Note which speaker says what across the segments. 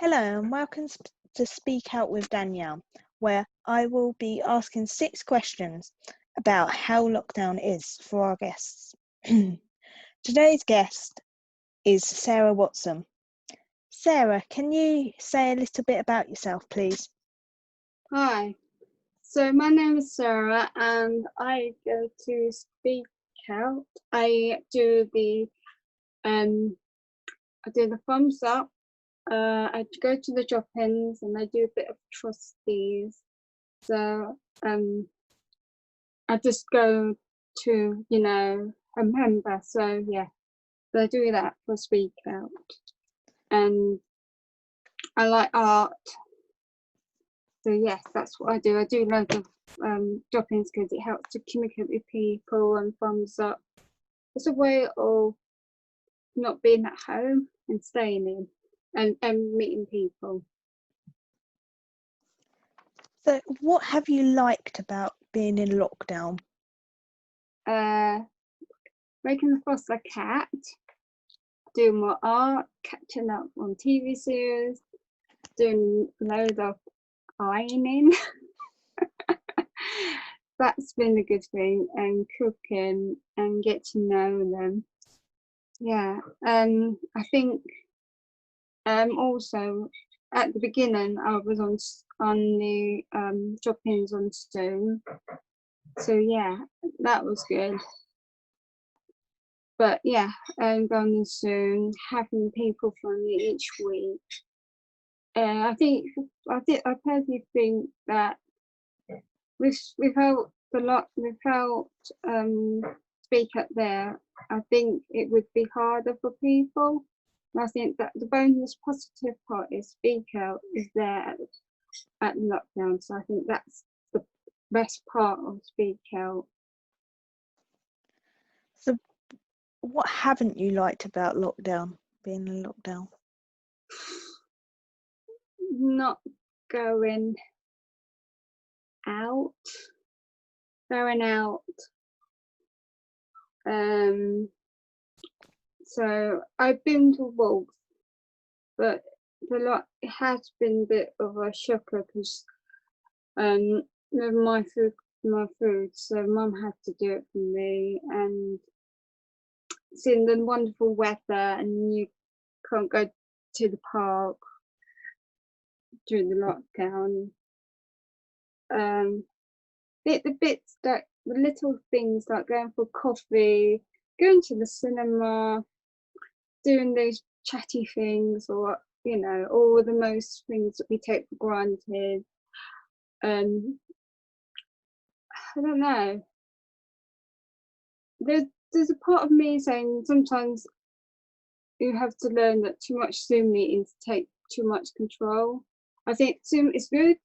Speaker 1: Hello and welcome to Speak Out with Danielle, where I will be asking 6 questions about how lockdown is for our guests. Today's guest is Sarah Watson. Sarah, can you say a little bit about yourself, please?
Speaker 2: Hi, so my name is Sarah and I go to Speak Out. I do the thumbs up. I go to the drop-ins and I do a bit of trustees. So I just go to, a member. So yeah, so I do that for Speak Out. And I like art. So yes, that's what I do. I do loads of drop-ins because it helps to communicate with people, and thumbs up. It's a way of not being at home and staying in and meeting people.
Speaker 1: So, what have you liked about being in lockdown?
Speaker 2: Making the foster cat, doing more art, catching up on TV series, doing loads of ironing. That's been a good thing, and cooking and get to know them. Yeah, I think also at the beginning I was on the drop-ins on Zoom, so yeah, that was good. But yeah, going on Zoom, having people from me each week. I personally think that we've helped a lot. We've helped Speak Up there. I think it would be harder for people. And I think that the bonus positive part is Speak Out is there at lockdown. So I think that's the best part of Speak Out.
Speaker 1: So, what haven't you liked about lockdown, being in lockdown?
Speaker 2: Not going out. So I've been to walks, but it has been a bit of a shocker because with my food, so Mum had to do it for me, and seeing the wonderful weather and you can't go to the park during the lockdown. The bits that the little things like going for coffee, going to the cinema, doing those chatty things, or all the most things that we take for granted. I don't know. There's a part of me saying sometimes you have to learn that too much Zoom meetings take too much control. I think Zoom is good.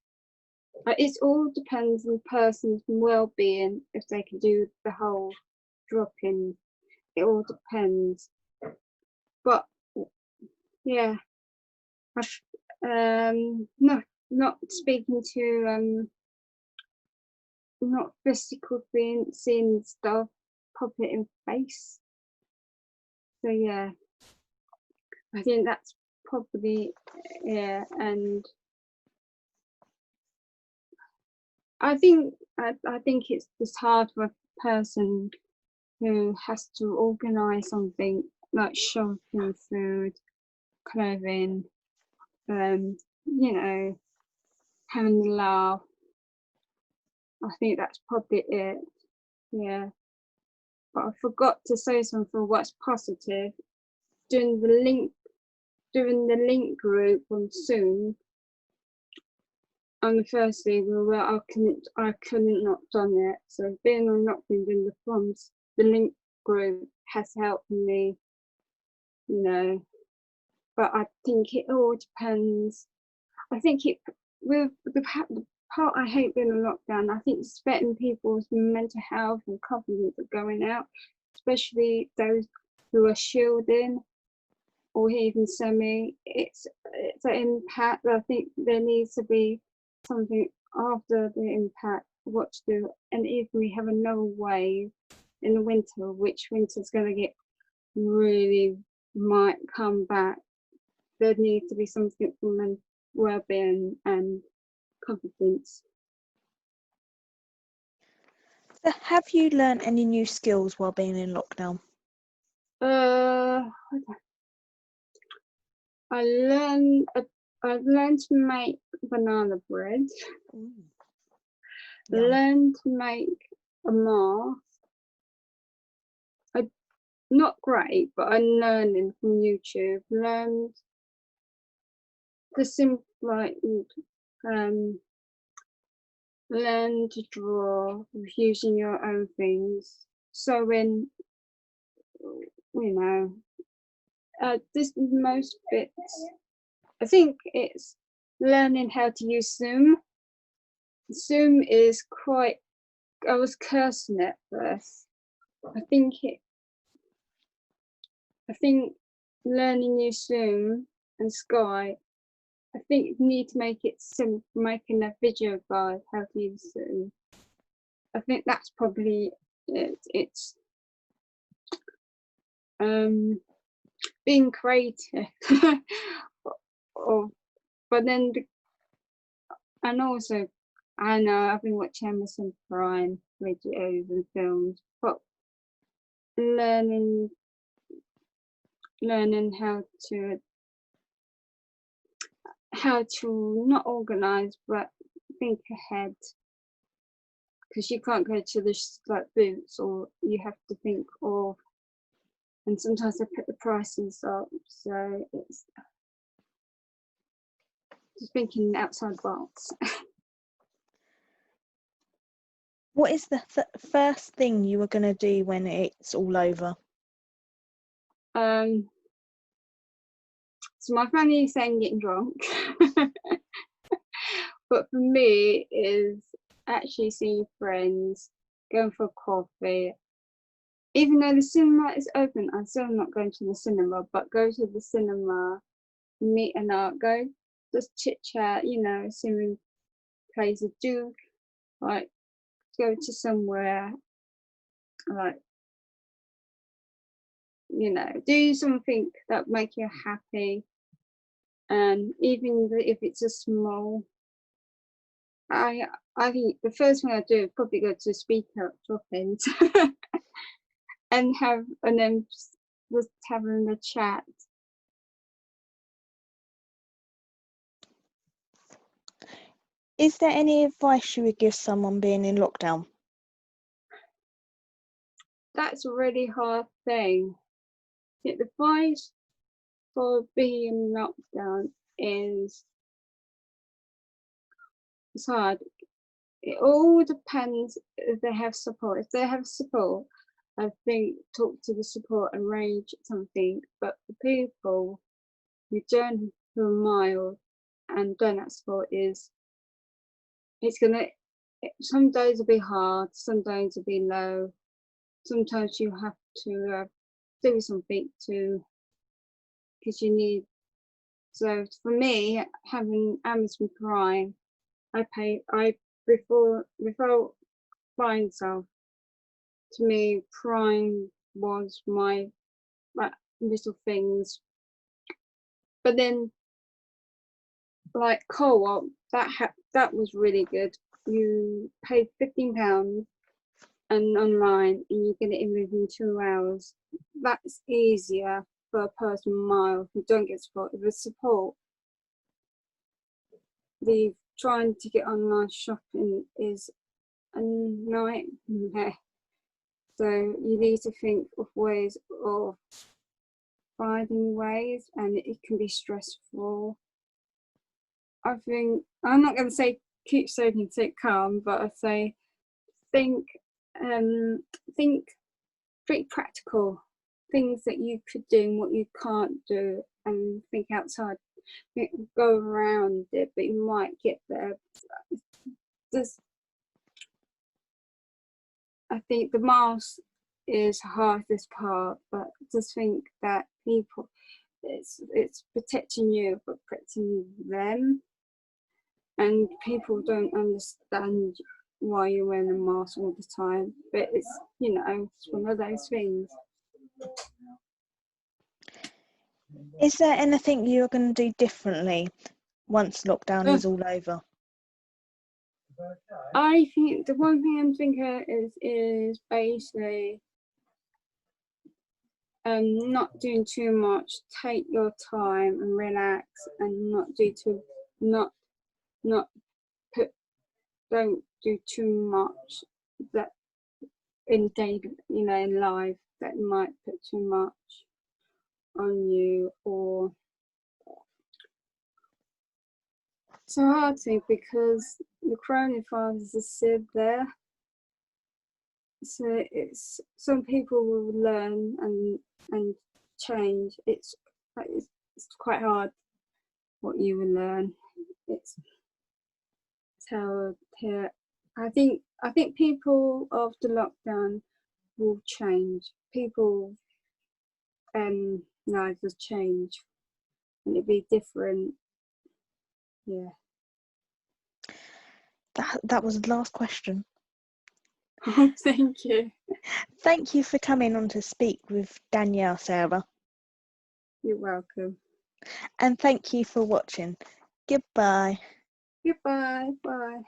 Speaker 2: It all depends on the person's well-being if they can do the whole drop-in. It all depends. But yeah, not speaking to not physical thing, seeing stuff, pop it in face. So yeah, I think that's probably and I think it's just hard for a person who has to organise something like shopping, food, clothing, having a laugh. I think that's probably it. Yeah. But I forgot to say something what's positive. Doing the link group on Zoom on the first day I couldn't not done it. So being on lockdown in the link group has helped me, but I think it all depends. I think with the part I hate being on lockdown, I think it's affecting people's mental health and confidence of going out, especially those who are shielding or even semi. It's an impact. I think there needs to be something after the impact, what to do. And if we have another wave in the winter, which winter's going to get really might come back there needs to be something for mental well-being and confidence.
Speaker 1: So have you learned any new skills while being in lockdown?
Speaker 2: I learned to make banana bread. Learned to make a mask. Not great, but I'm learning from YouTube. Learned the simple, like, learn to draw using your own things. So when, you know, this most bits, I think it's learning how to use Zoom. Zoom is quite, I was cursing it first. I think learning use Zoom and Skype, I think you need to make it simple, making a video guide how to use Zoom. I think that's probably it. It's being creative, but then, and also, I know I've been watching Amazon Prime videos and films, but learning how to not organize but think ahead, because you can't go to the like boots, or you have to think of, and sometimes they put the prices up, so it's just thinking outside the box.
Speaker 1: What is the first thing you were going to do when it's all over?
Speaker 2: So my family is saying getting drunk, but for me is actually seeing friends, going for coffee. Even though the cinema is open, I'm still not going to the cinema, but go to the cinema, meet and go, just chit chat, you know, swimming places, do like go to somewhere, like, you know, do something that make you happy. And even if it's a small, I think the first thing I do is probably go to speak out drop-ins and then just having a chat.
Speaker 1: Is there any advice you would give someone being in lockdown?
Speaker 2: That's a really hard thing. The advice for being in lockdown is, it's hard. It all depends if they have support. If they have support, I think talk to the support, arrange something. But for people who don't, who are mild and don't have support, some days will be hard, some days will be low. Sometimes you have to do something because you need. So for me, having Amazon Prime, before buying stuff, to me Prime was my little things. But then, like Co-op, that was really good. You paid £15 and online, and you get it in within 2 hours. That's easier for a person mild who don't get support. With support, the trying to get online shopping is a nightmare. So you need to think of ways of finding ways, and it can be stressful. I think, I'm not going to say keep safe and stay calm, but I say think pretty practical things that you could do and what you can't do, and think outside. Go around it, but you might get there. I think the mask is the hardest part, but just think that people, it's protecting you but protecting them, and people don't understand why you're wearing a mask all the time, but it's, you know, it's one of those things.
Speaker 1: Is there anything you're going to do differently once lockdown
Speaker 2: Uh,
Speaker 1: is all over?
Speaker 2: I think the one thing I'm thinking is basically not doing too much. Take your time and relax, and not not put don't do too much that in daily, in life that might put too much on you. Or it's a hard thing because the coronavirus is still there. So it's some people will learn and change. It's quite hard what you will learn. It's how here. I think people after lockdown will change. People lives will change and it'll be different. Yeah.
Speaker 1: That was the last question.
Speaker 2: Thank you.
Speaker 1: Thank you for coming on to speak with Danielle, Sarah.
Speaker 2: You're welcome.
Speaker 1: And thank you for watching. Goodbye.
Speaker 2: Goodbye. Bye.